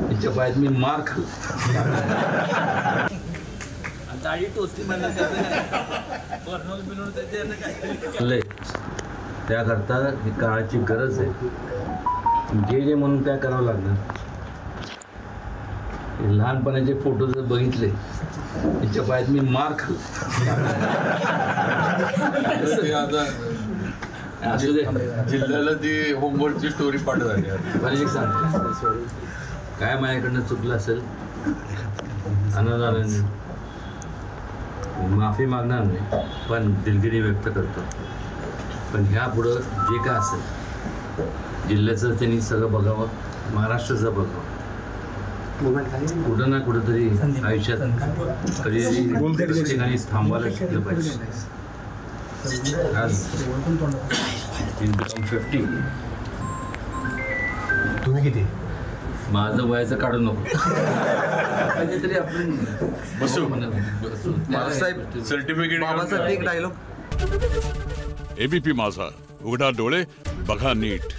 तिच्या पायात मी मार खाल्ला, दाढी टोचली त्याकरता ही काळाची गरज आहे. जे म्हणून काय करावं लागणार. लहानपणाचे फोटो जर बघितले, तिच्या पायात मी मार खाल्ला. जिल्ह्याला ती होमवर्कची स्टोरी पाठवली. मला एक सांग, काय माझ्याकडनं चुकलं असेल अनादाराने माफी मागणार नाही, पण दिलगिरी व्यक्त करतो. पण ह्या पुढं जे काय असेल जिल्ह्याचं त्यांनी सगळं बघावं, महाराष्ट्राचं बघावं. कुठं ना कुठंतरी आयुष्यात कधी ठिकाणी थांबायला शिकलं पाहिजे. आज 50. तुम्ही किती? माझं वयाचं काढू नको. काहीतरी आपण बसू बाबासाहेब सर्टिफिकेट. बाबासाहेब एक डायलॉग. एबीपी माझा, उघडा डोळे बघा नीट.